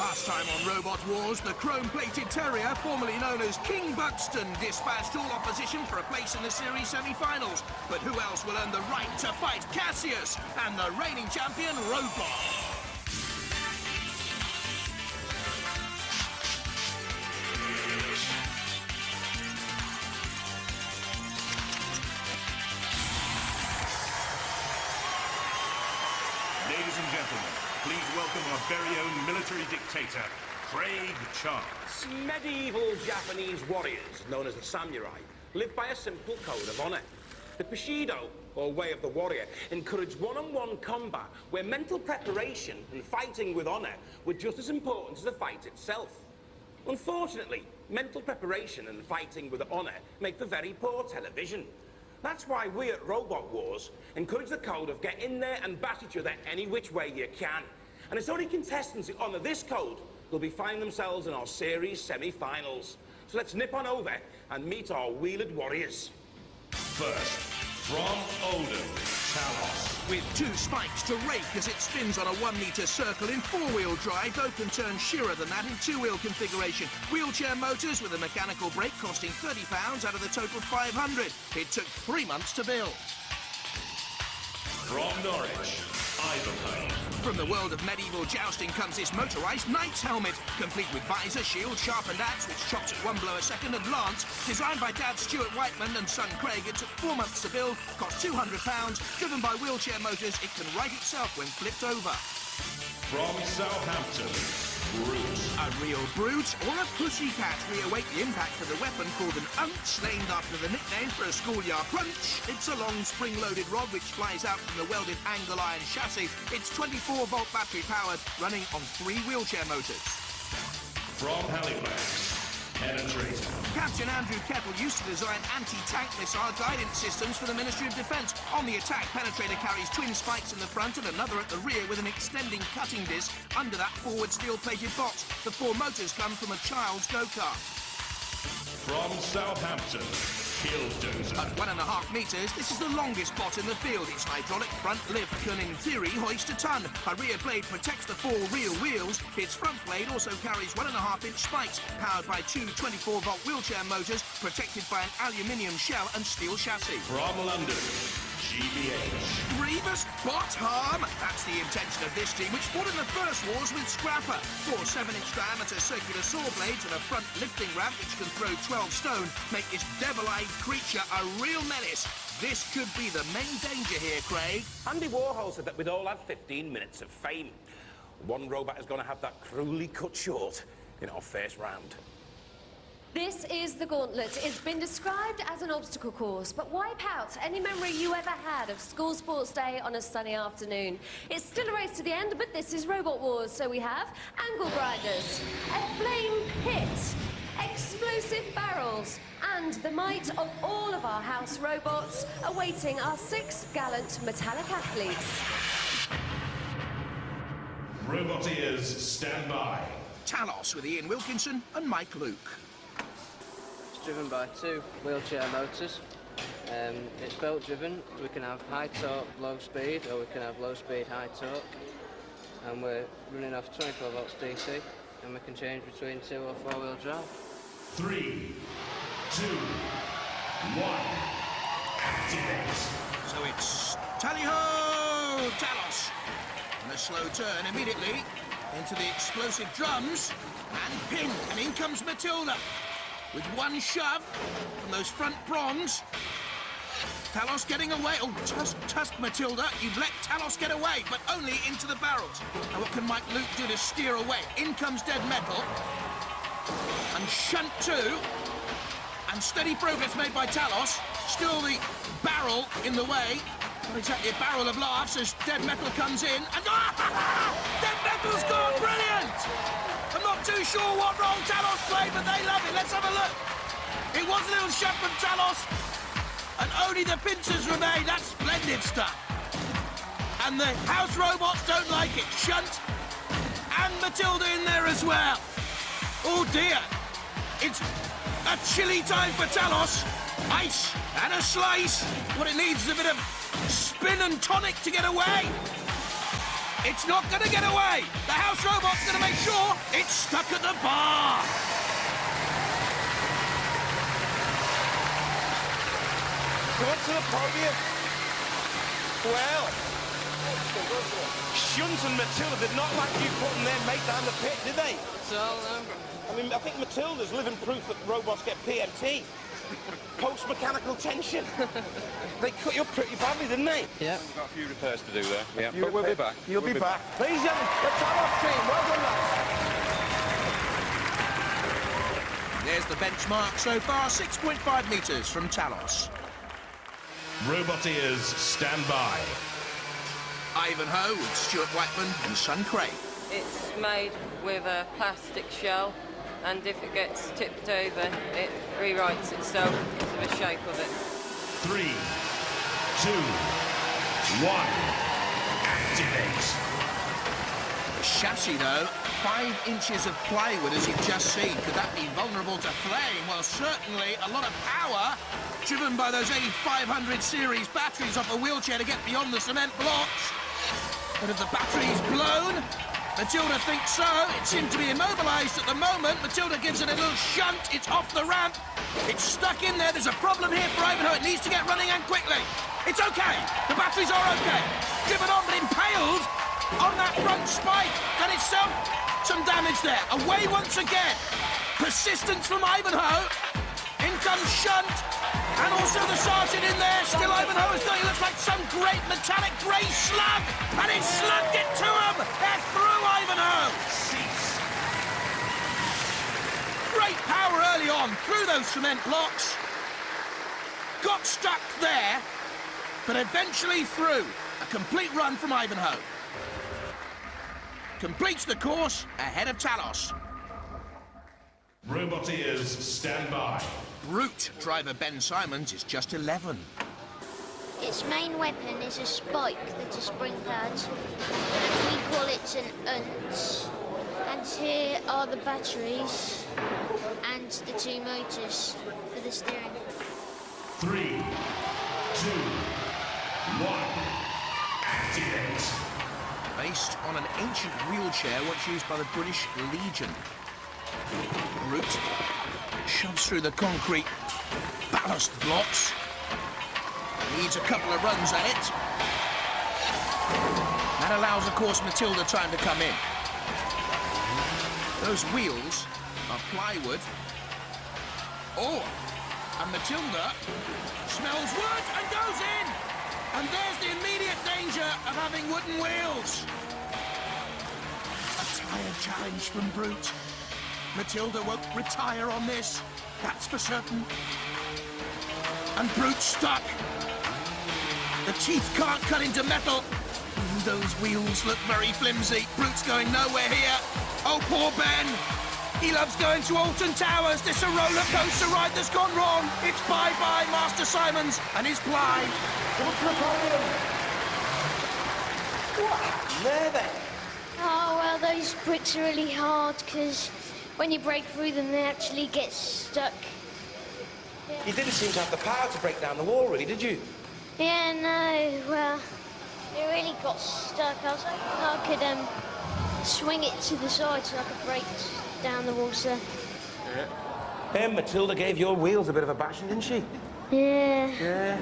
Last time on Robot Wars, the chrome-plated terrier, formerly known as King Buxton, dispatched all opposition for a place in the series semi-finals. But who else will earn the right to fight Cassius and the reigning champion, Robot? Ladies and gentlemen, please welcome our very own military dictator, Craig Charles. Medieval Japanese warriors, known as the samurai, lived by a simple code of honor. The Bushido, or way of the warrior, encouraged one-on-one combat where mental preparation and fighting with honor were just as important as the fight itself. Unfortunately, mental preparation and fighting with honor make for very poor television. That's why we at Robot Wars encourage the code of get in there and bash each other any which way you can. And it's only contestants who honour this code who'll be finding themselves in our series semi-finals. So let's nip on over and meet our wheeled warriors. First, from Oldham, Talos. With two spikes to rake as it spins on a 1-metre circle in four-wheel drive, though can turn sheerer than that in two-wheel configuration. Wheelchair motors with a mechanical brake costing £30 out of the total 500. It took 3 months to build. From Norwich, Ivanhoe. From the world of medieval jousting comes this motorised knight's helmet, complete with visor, shield, sharpened axe, which chops at one blow a second, and lance. Designed by Dad Stuart Whiteman and son Craig, it took 4 months to build, cost £200. Driven by wheelchair motors, it can right itself when flipped over. From Southampton, Broot. A real brute or a pussycat reawait the impact of the weapon called an unch, named after the nickname for a schoolyard punch. It's a long spring-loaded rod which flies out from the welded angle iron chassis. It's 24-volt battery powered, running on 3 wheelchair motors. From Halifax, Penetrator. Captain Andrew Kettle used to design anti-tank missile guidance systems for the Ministry of Defence. On the attack, Penetrator carries twin spikes in the front and another at the rear with an extending cutting disc under that forward steel-plated box. The 4 motors come from a child's go-kart. From Southampton, Dozer. At 1.5 metres, this is the longest bot in the field. Its hydraulic front lift can, in theory, hoist a ton. A rear blade protects the 4 rear wheels. Its front blade also carries 1.5-inch spikes, powered by 2 24-volt wheelchair motors, protected by an aluminium shell and steel chassis. From London, GBH. Grievous bot harm? That's the intention of this team, which fought in the first wars with Scrapper. 4 7-inch diameter circular saw blades and a front lifting ramp which can throw 12 stone make this devil-eyed creature a real menace. This could be the main danger here, Craig. Andy Warhol said that we'd all have 15 minutes of fame. One robot is going to have that cruelly cut short in our first round. This is the Gauntlet. It's been described as an obstacle course, but wipe out any memory you ever had of school sports day on a sunny afternoon. It's still a race to the end, but this is Robot Wars, so we have angle grinders, a flame pit, explosive barrels, and the might of all of our house robots awaiting our 6 gallant metallic athletes. Roboteers, stand by. Talos with Ian Wilkinson and Mike Luke. Driven by 2 wheelchair motors. It's belt driven. We can have high torque, low speed, or we can have low speed, high torque. And we're running off 24 volts DC, and we can change between 2 or 4-wheel drive. 3, 2, 1, activate. So it's tally-ho, Talos. And a slow turn immediately into the explosive drums, and ping, and in comes Matilda. With one shove from those front prongs. Talos getting away. Oh, tusk Matilda. You've let Talos get away, but only into the barrels. Now what can Mike Luke do to steer away? In comes Dead Metal. And Shunt 2. And steady progress made by Talos. Still the barrel in the way. Not exactly a barrel of laughs as Dead Metal comes in. And Dead Metal's gone. Brilliant! I'm not too sure what role Talos played, but they love it. Let's have a look. It was a little shot from Talos, and only the pincers remain. That's splendid stuff. And the house robots don't like it. Shunt and Matilda in there as well. Oh dear. It's a chilly time for Talos. Ice and a slice. What it needs is a bit of spin and tonic to get away. It's not going to get away. The house robot's going to make sure it's stuck at the bar. Go on to the podium. Well, Shunt and Matilda did not like you putting their mate down the pit, did they? So, I mean, I think Matilda's living proof that robots get PMT. Post-mechanical tension. They cut you up pretty badly, didn't they? yeah. We've got a few repairs to do there. Yeah, but we'll be back. You'll be back. Ladies and gentlemen, the Talos team. Well done, lads. There's the benchmark so far, 6.5 metres from Talos. Roboteers, stand by. Ivanhoe with Stuart Whiteman and son Craig. It's made with a plastic shell, and if it gets tipped over, it rewrites itself to the shape of it. 3, 2, 1. Activate. The chassis, though, 5 inches of plywood, as you've just seen. Could that be vulnerable to flame? Well, certainly a lot of power, driven by those 8500 series batteries off a wheelchair to get beyond the cement blocks. But if the battery's blown, Matilda thinks so. It seemed to be immobilised at the moment. Matilda gives it a little shunt. It's off the ramp. It's stuck in there. There's a problem here for Ivanhoe. It needs to get running and quickly. It's okay. The batteries are okay. Driven on, but impaled on that front spike. Done itself some damage there. Away once again. Persistence from Ivanhoe. In comes Shunt. And also the sergeant in there. Still Ivanhoe is doing. It looks like some great metallic grey slug. And it slugged it to him. They're through Ivanhoe. Cease. Great power early on through those cement blocks. Got stuck there, but eventually through. A complete run from Ivanhoe. Completes the course ahead of Talos. Roboteers, stand by. Broot driver Ben Simons is just 11. Its main weapon is a spike that is spring pads, and we call it an UNT. And here are the batteries and the 2 motors for the steering. 3, 2, 1. Activate. Based on an ancient wheelchair once used by the British Legion. Broot shoves through the concrete ballast blocks. Needs a couple of runs at it. That allows, of course, Matilda time to come in. Those wheels are plywood. Oh, and Matilda smells wood and goes in. And there's the immediate danger of having wooden wheels. A tired challenge from Broot. Matilda won't retire on this, that's for certain. And Broot's stuck. The teeth can't cut into metal. Those wheels look very flimsy. Broot's going nowhere here. Oh, poor Ben. He loves going to Alton Towers. This is a roller coaster ride that's gone wrong. It's bye-bye, Master Simons and his ply. What? There then. Oh, well, those bricks are really hard because when you break through them, they actually get stuck. You didn't seem to have the power to break down the wall, really, did you? Yeah, no, well, it really got stuck. I was hoping I could swing it to the side so I could break down the wall, sir. Matilda gave your wheels a bit of a bashing, didn't she? Yeah. Yeah.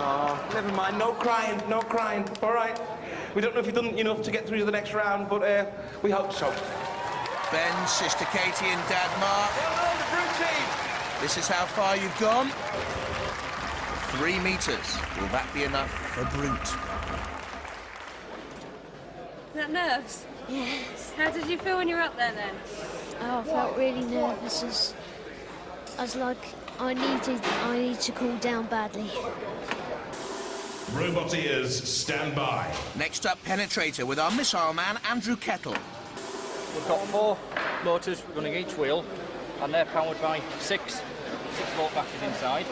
Oh, never mind. No crying, no crying. All right. We don't know if you've done enough to get through to the next round, but we hope so. Ben, Sister Katie and Dad Mark. Hello, the Broot team. This is how far you've gone. 3 metres. Will that be enough for Broot? Is that nerves? Yes. How did you feel when you were up there then? Oh, I felt really nervous. I was like, I need to cool down badly. Roboteers, stand by. Next up, Penetrator with our missile man, Andrew Kettle. We've got 4 motors running each wheel, and they're powered by 6 volt batteries inside.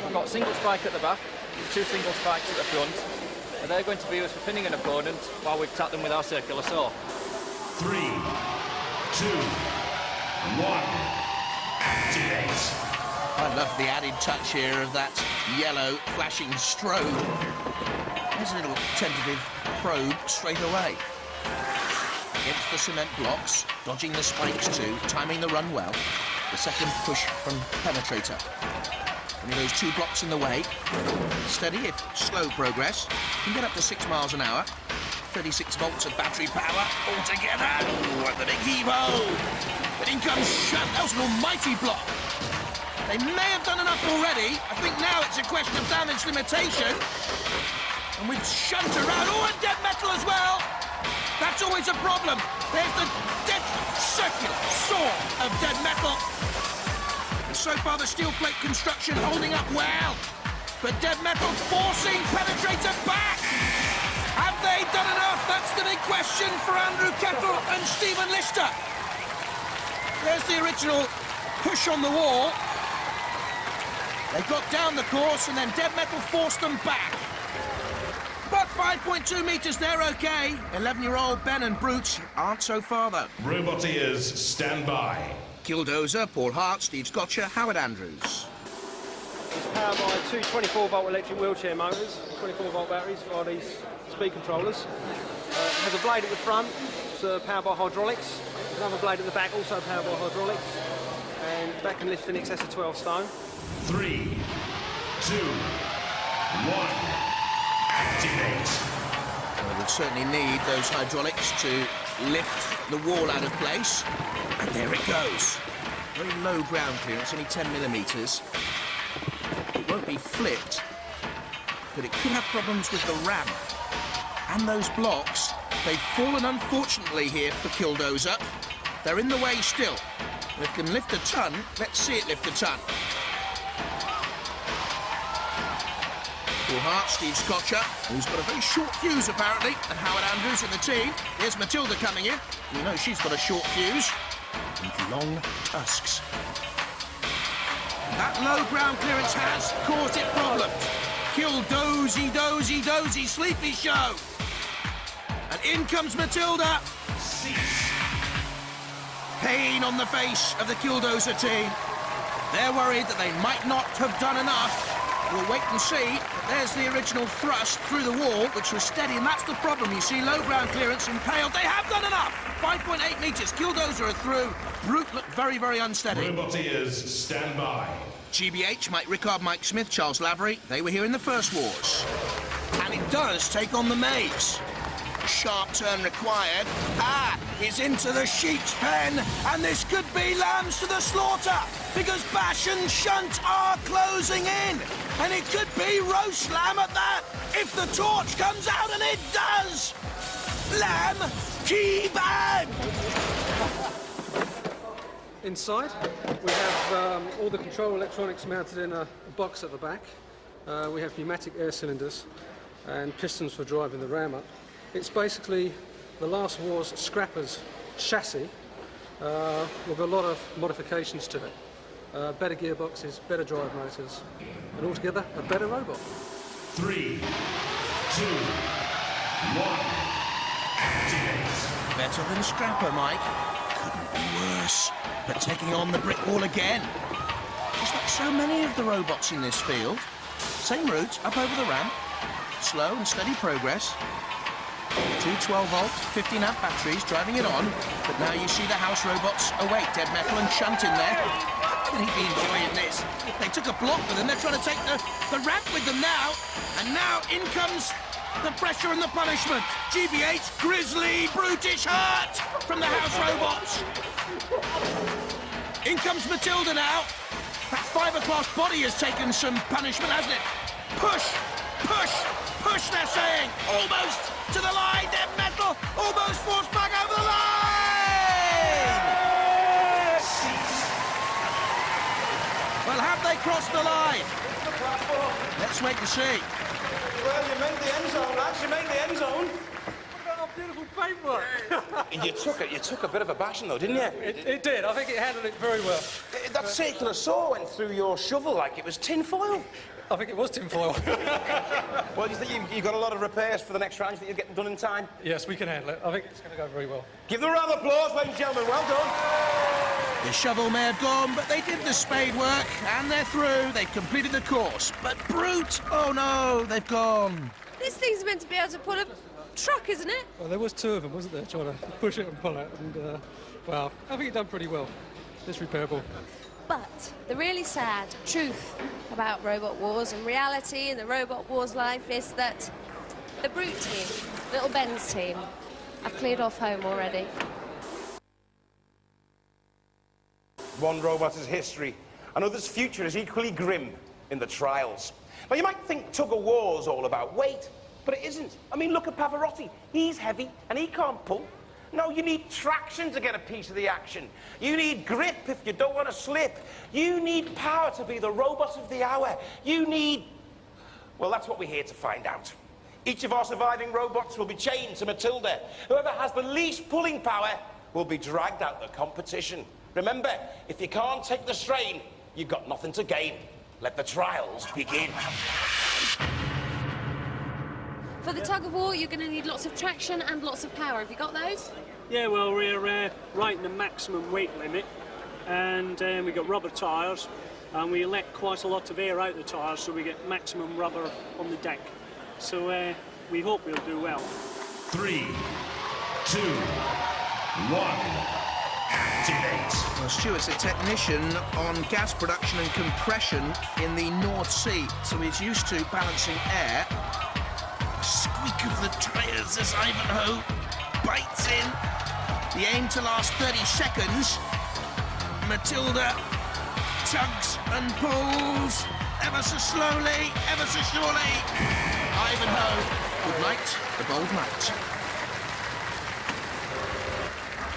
We've got a single spike at the back, 2 single spikes at the front, and they're going to be used for pinning an opponent while we tap them with our circular saw. 3, 2, 1. Activate. I love the added touch here of that yellow flashing strobe. There's a little tentative probe straight away. Against the cement blocks, dodging the spikes too, timing the run well. The second push from Penetrator. Only those 2 blocks in the way. Steady if slow progress. Can get up to 6 miles an hour. 36 volts of battery power altogether. Ooh, and the big heave-ho. But in comes Shunt. That was an almighty block. They may have done enough already. I think now it's a question of damage limitation. And with Shunt around, oh, and dead metal as well. That's always a problem. There's the dead circular saw of dead metal. And so far the steel plate construction holding up well. But dead metal forcing Penetrator back. Have they done enough? That's the big question for Andrew Kettle and Stephen Lister. There's the original push on the wall. They got down the course and then dead metal forced them back. But 5.2 metres, they're okay. 11-year-old Ben and Broot aren't so far, though. Roboteers, stand by. Dozer, Paul Hart, Steve Scotcher, Howard Andrews. It's powered by 2 24-volt electric wheelchair motors, 24-volt batteries for these speed controllers. It has a blade at the front, it's powered by hydraulics. There's another blade at the back, also powered by hydraulics. And that can lift in excess of 12 stone. 3, 2, 1, activate. Well, we'll certainly need those hydraulics to lift the wall out of place. And there it goes. Very low ground clearance, only 10 millimetres. It won't be flipped, but it could have problems with the ramp. And those blocks, they've fallen unfortunately here for Dozer. They're in the way still. If it can lift a ton, let's see it lift a ton. Paul Hart, Steve Scotcher, who's got a very short fuse apparently, and Howard Andrews in the team. Here's Matilda coming in. You know she's got a short fuse and long tusks. That low ground clearance has caused it problems. Dozy, sleepy show. And in comes Matilda. Cease. Pain on the face of the Dozer team. They're worried that they might not have done enough. We'll wait and see. But there's the original thrust through the wall, which was steady, and that's the problem. You see low ground clearance impaled. They have done enough. 5.8 metres. Dozer are through. Broot looked very, very unsteady. Roboteers, stand by. GBH, Mike Rickard, Mike Smith, Charles Lavery, they were here in the first wars. And it does take on the maze. Sharp turn required. He's into the sheep's pen, and this could be lambs to the slaughter, because Bash and Shunt are closing in, and it could be roast lamb at that, if the torch comes out, and it does! Lamb kebab! Inside, we have all the control electronics mounted in a box at the back. We have pneumatic air cylinders and pistons for driving the ram up. It's basically the last war's scrappers chassis with a lot of modifications to it. Better gearboxes, better drive motors, and altogether a better robot. 3, 2, 1, activate. Better than Scrapper, Mike. Couldn't be worse. But taking on the brick wall again. Just like so many of the robots in this field. Same route, up over the ramp. Slow and steady progress. 2 12-volt, 15-amp batteries driving it on. But now you see the house robots awake. Dead Metal and Shunt in there. Can he be enjoying this? They took a block with them. They're trying to take the ramp with them now. And now in comes the pressure and the punishment. GBH, grisly, brutish hurt from the house robots. In comes Matilda now. That fiberglass body has taken some punishment, hasn't it? Push, push, push, they're saying. Almost to the line. Dead Metal almost forced back over the line. Well, have they crossed the line? Let's wait and see. Well, you made the end zone, lads. You made the end zone. Beautiful paintwork. You took a bit of a bashing, though, didn't you? It did. I think it handled it very well. That circular saw went through your shovel like it was tin foil. I think it was tin foil. Well, do you think you got a lot of repairs for the next round? Do you think you'll get them done in time? Yes, we can handle it. I think it's going to go very well. Give them a round of applause, ladies and gentlemen. Well done. The shovel may have gone, but they did the spade work, and they're through. They've completed the course. But Broot, oh no, they've gone. This thing's meant to be able to pull a truck, isn't it? Well, there was two of them, wasn't there, trying to push it and pull it, and, well, I think it done pretty well. It's repairable. But the really sad truth about Robot Wars and reality in the Robot Wars life is that the Broot team, Little Ben's team, have cleared off home already. One robot's history, another's future is equally grim in the trials. Now, you might think tug-of-war's all about weight, but it isn't. I mean, look at Pavarotti. He's heavy, and he can't pull. No, you need traction to get a piece of the action. You need grip if you don't want to slip. You need power to be the robot of the hour. You need... Well, that's what we're here to find out. Each of our surviving robots will be chained to Matilda. Whoever has the least pulling power will be dragged out the competition. Remember, if you can't take the strain, you've got nothing to gain. Let the trials begin. For the tug-of-war, you're going to need lots of traction and lots of power. Have you got those? Yeah, well, we're right in the maximum weight limit, and we've got rubber tyres, and we let quite a lot of air out the tyres, so we get maximum rubber on the deck. So we hope we'll do well. 3, 2, 1. Activate. Well, Stuart's a technician on gas production and compression in the North Sea, so he's used to balancing air. Squeak of the tyres as Ivanhoe bites in. The aim to last 30 seconds. Matilda tugs and pulls, ever so slowly, ever so surely. Ivanhoe, good night, the bold knight.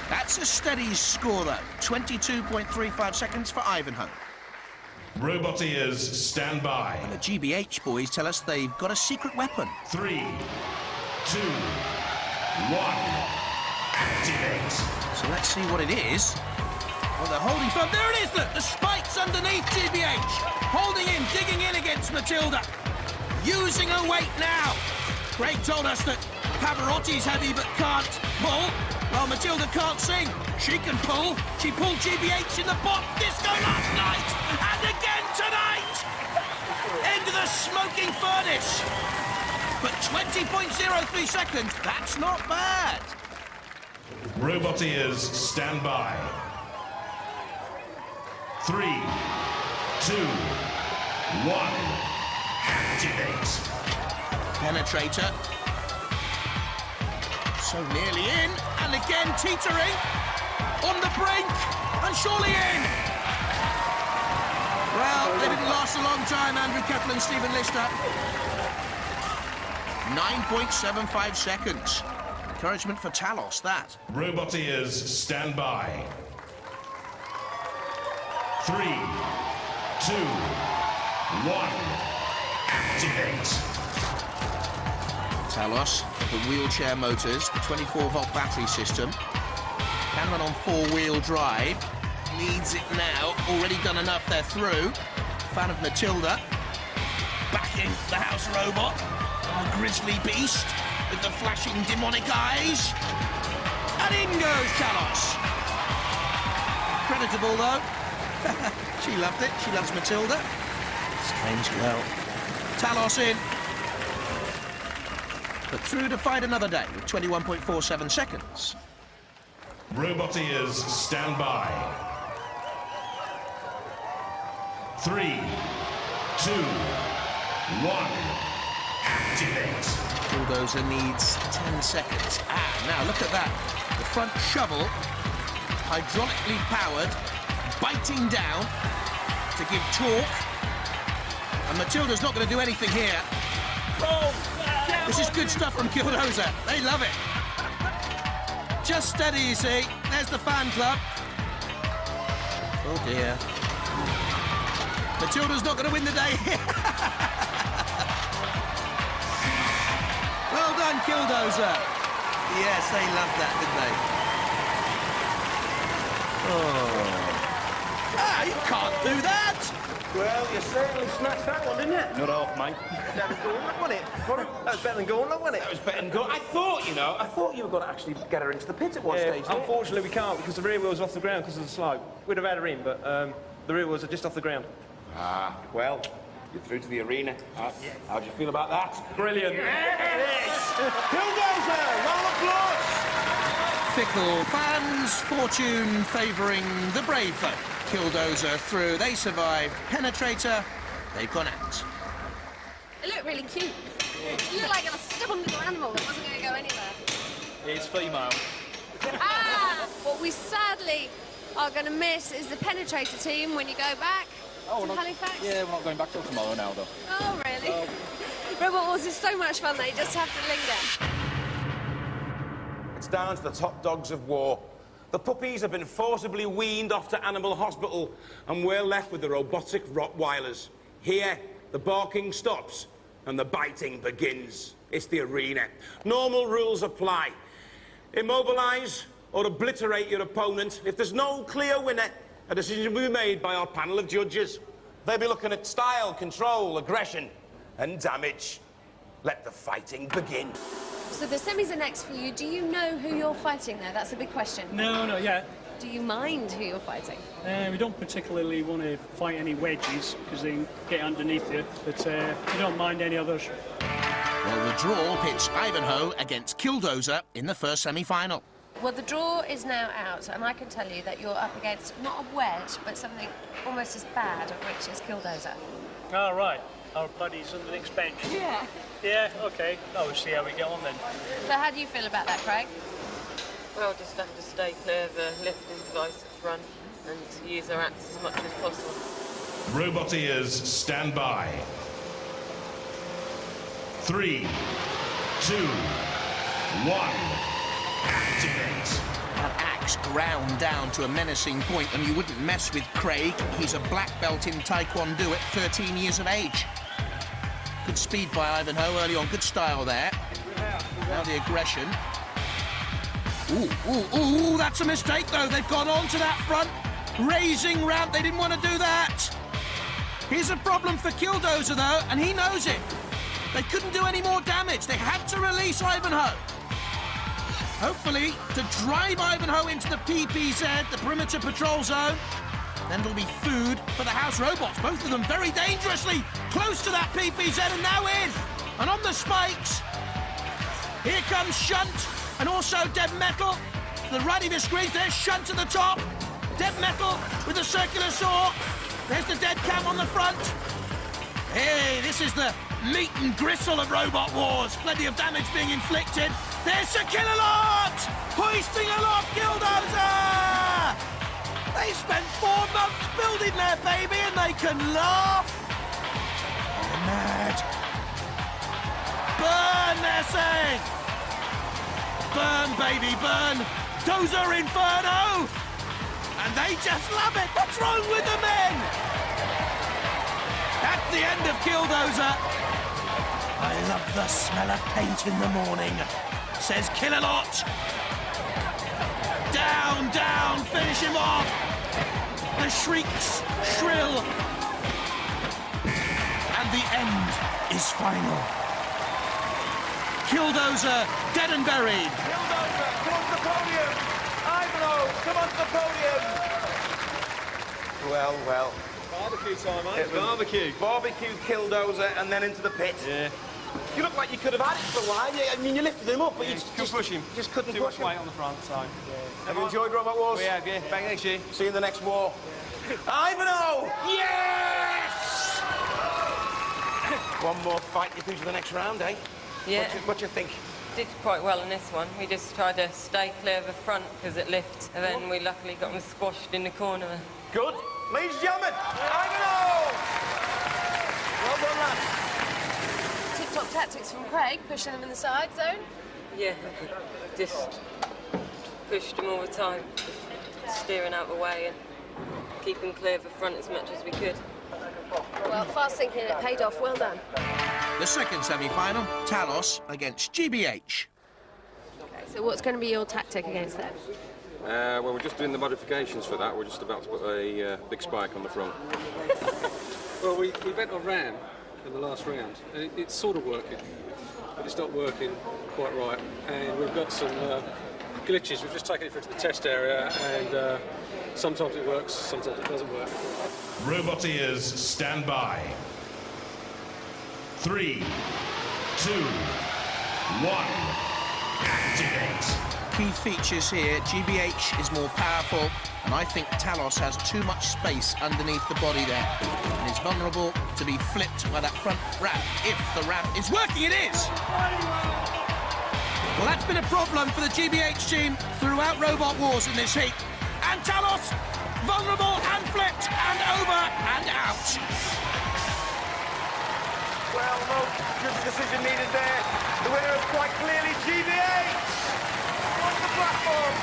That's a steady score, though. 22.35 seconds for Ivanhoe. Roboteers, stand by. And the GBH boys tell us they've got a secret weapon. 3, 2, 1. Activate. So let's see what it is. Well, they're holding firm. There it is, look! The spike's underneath GBH. Holding in, digging in against Matilda. Using her weight now. Craig told us that Pavarotti's heavy but can't pull. Well, Matilda can't sing. She can pull. She pulled GBH in the bot disco last night. And again tonight. Into the smoking furnace. But 20.03 seconds, that's not bad. Roboteers, stand by. 3, 2, 1. Activate. Penetrator. So nearly in, and again teetering. On the brink, and surely in. Well, they didn't last a long time, Andrew Kettle and Stephen Lister. 9.75 seconds. Encouragement for Talos, that. Roboteers, stand by. 3, 2, 1. Activate. Talos, the wheelchair motors, the 24-volt battery system. Can run on four-wheel drive. Needs it now. Already done enough, they're through. Fan of Matilda. Backing the house robot. A grisly beast with the flashing demonic eyes. And in goes Talos. Creditable, though. She loved it. She loves Matilda. Strange girl. Talos in. But through to fight another day with 21.47 seconds. Roboteers, stand by. 3, 2, 1. Activate. Bulldozer needs 10 seconds. Now look at that. The front shovel, hydraulically powered, biting down to give torque. And Matilda's not going to do anything here. This is good stuff from Dozer. They love it. Just steady, you see. There's the fan club. Oh, dear. Matilda's not going to win the day here. Well done, Dozer. Yes, they loved that, didn't they? Oh. You can't do that. Well, you certainly snatched that one, didn't you? Not half, mate. That was Gauntlet, wasn't it? That was better than Gauntlet, wasn't it? That was better than Gauntlet. I thought you were going to actually get her into the pit at one stage. Unfortunately, we can't because the rear wheel's off the ground because of the slope. We'd have had her in, but the rear wheels are just off the ground. Ah, well, you're through to the arena. How do you feel about that? Brilliant. Yes! Killdozer! Round of applause! Fickle fans, fortune favouring the brave though. Killdozer through, they survived. Penetrator, they've gone out. It looked really cute. It looked like a stubborn little animal that wasn't going to go anywhere. It's female. What we sadly are going to miss is the Penetrator team when you go back to Halifax. Yeah, we're not going back till tomorrow now, though. Oh, really? Robot Wars is so much fun that you just have to linger. It's down to the top dogs of war. The puppies have been forcibly weaned off to animal hospital, and we're left with the robotic Rottweilers. Here, the barking stops and the biting begins. It's the arena. Normal rules apply. Immobilise or obliterate your opponent. If there's no clear winner, a decision will be made by our panel of judges. They'll be looking at style, control, aggression, and damage. Let the fighting begin. So the semis are next for you. Do you know who you're fighting there? That's a big question. No, not yet. Do you mind who you're fighting? We don't particularly want to fight any wedges because they can get underneath you, but we don't mind any others. Well, the draw pits Ivanhoe against Killdozer in the first semi-final. Well, the draw is now out, and I can tell you that you're up against not a wedge, but something almost as bad, which is Killdozer. All right. Our buddies on the next bench. Yeah. Yeah, OK. I'll see how we get on then. So how do you feel about that, Craig? Well, just have to stay clear of the lifting device at front and use our axe as much as possible. Roboteers, stand by. 3, 2, 1, activate. That axe ground down to a menacing point, and you wouldn't mess with Craig. He's a black belt in Taekwondo at 13 years of age. Good speed by Ivanhoe early on, good style there. Now the aggression. Ooh, that's a mistake though. They've gone on to that front raising ramp. They didn't want to do that. Here's a problem for Killdozer though, and he knows it. They couldn't do any more damage. They had to release Ivanhoe. Hopefully to drive Ivanhoe into the PPZ, the perimeter patrol zone. Then there'll be food for the house robots. Both of them very dangerously close to that PPZ and now in. And on the spikes, here comes Shunt and also Dead Metal. To the right of your screen, there's Shunt at the top. Dead Metal with the circular saw. There's the Dead Cam on the front. Hey, this is the meat and gristle of Robot Wars. Plenty of damage being inflicted. There's Sir Kill-A-Lot! Hoisting aloft Killdozer! They spent 4 months building their baby and they can laugh. They're mad. Burn, they're saying. Burn, baby, burn. Dozer Inferno. And they just love it. What's wrong with the men? That's the end of Killdozer. I love the smell of paint in the morning, says Kill-A-Lot. Down, down, finish him off. The shrieks shrill. And the end is final. Killdozer, dead and buried. Killdozer, come on to the podium! Ivanhoe, come on to the podium! Well. Barbecue time, mate. Barbecue. Barbecue Killdozer and then into the pit. Yeah. You look like you could have had it for a while. I mean, you lifted him up, but you just push him. Just couldn't Too push much him. weight on the front, so. Have you enjoyed Robot Wars? We have, yeah. Back next year. See you in the next war. Ivanhoe! Yes! One more fight, you through to the next round, eh? Yeah. What do you think? Did quite well in this one. We just tried to stay clear of the front because it lifted, and then we luckily got them squashed in the corner. Good. Ladies and gentlemen, Ivanhoe! Well done, lads. Tip-top tactics from Craig, pushing them in the side zone. Yeah, just pushed them all the time, steering out of the way and keeping clear of the front as much as we could. Well, fast thinking, it paid off. Well done. The second semi-final, Talos against GBH. Okay, so what's going to be your tactic against them? Well, we're just doing the modifications for that. We're just about to put a big spike on the front. Well, we bent a ram in the last round, and it's sort of working, but it's not working quite right. And we've got some glitches. We've just taken it through to the test area, and sometimes it works, sometimes it doesn't work. Roboteers, stand by. 3, 2, 1, activate. Key features here, GBH is more powerful, and I think Talos has too much space underneath the body there, and is vulnerable to be flipped by that front ramp. If the ramp is working, it is! Well, that's been a problem for the GBH team throughout Robot Wars in this heat. And Talos, vulnerable and flipped, and over and out. Well, no good decision needed there. The winner is quite clearly GBH. On the platform.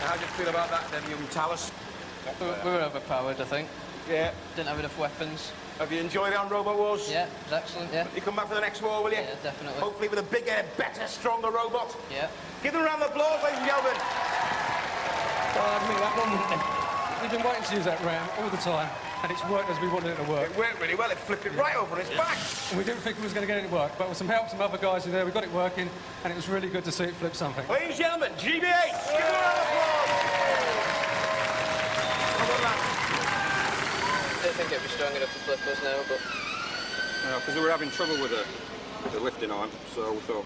How do you feel about that then, young Talos? We were overpowered, I think. Yeah. Didn't have enough weapons. Have you enjoyed it on Robot Wars? Yeah, it was excellent, yeah. You come back for the next war, will you? Yeah, definitely. Hopefully with a bigger, better, stronger robot. Yeah. Give them a round of applause, ladies and gentlemen. Well, I admit that one. We've been waiting to use that ram all the time, and it's worked as we wanted it to work. It worked really well. It flipped it right over on its back. And we didn't think we was going to get it to work, but with some help from other guys in there, we got it working, and it was really good to see it flip something. Ladies and gentlemen, GBH. Give them a round of applause. Well done, lads. I don't think it'd be strong enough to flip us now, but... Because we were having trouble with the lifting arm, so we thought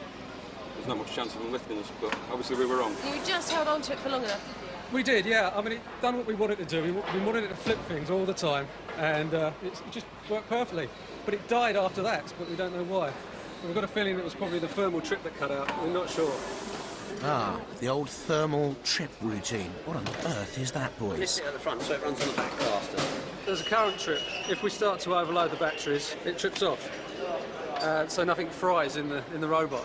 there's not much chance of them lifting us, but obviously we were wrong. You just held on to it for long enough, didn't you? We did, yeah. I mean, it done what we wanted to do. We wanted it to flip things all the time, and it just worked perfectly. But it died after that, but we don't know why. We've got a feeling it was probably the thermal trip that cut out. We're not sure. Ah, the old thermal trip routine. What on earth is that, boys? Lift it at the front so it runs on the back faster. There's a current trip. If we start to overload the batteries, it trips off. So nothing fries in the robot.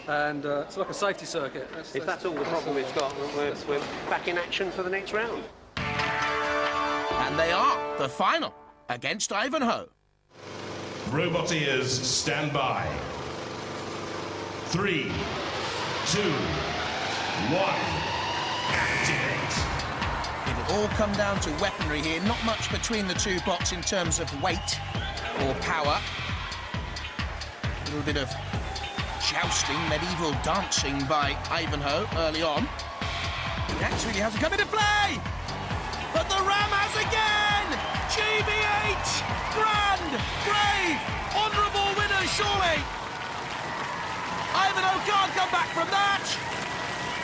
And it's like a safety circuit. If that's all the problem we've got, we're back in action for the next round. And they are the final against Ivanhoe. Roboteers, stand by. 3, 2, 1, activate. It'll all come down to weaponry here. Not much between the two bots in terms of weight or power. A little bit of jousting, medieval dancing by Ivanhoe early on. He actually has to come into play! But the ram has again! GBH! Grand, brave, honourable winner, surely! Ivanhoe can't come back from that!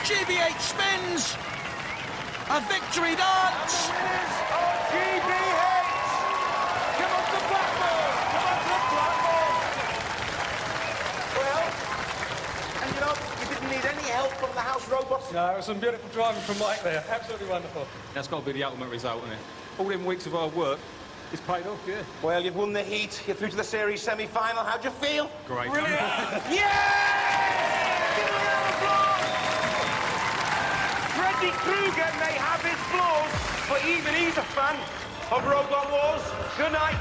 GBH spins! A victory dance! And the winners are GBH! Come on to the platform! Come on to the platform! Well, and you know, you didn't need any help from the house robots. No, it was some beautiful driving from Mike there. Absolutely wonderful. That's got to be the ultimate result, isn't it? All them weeks of hard work, it's paid off, yeah. Well, you've won the heat. You're through to the series semi-final. How'd you feel? Great. Brilliant! Yeah! Give him a round of applause! Freddy Krueger may have his flaws, but even he's a fan of Robot Wars. Good night.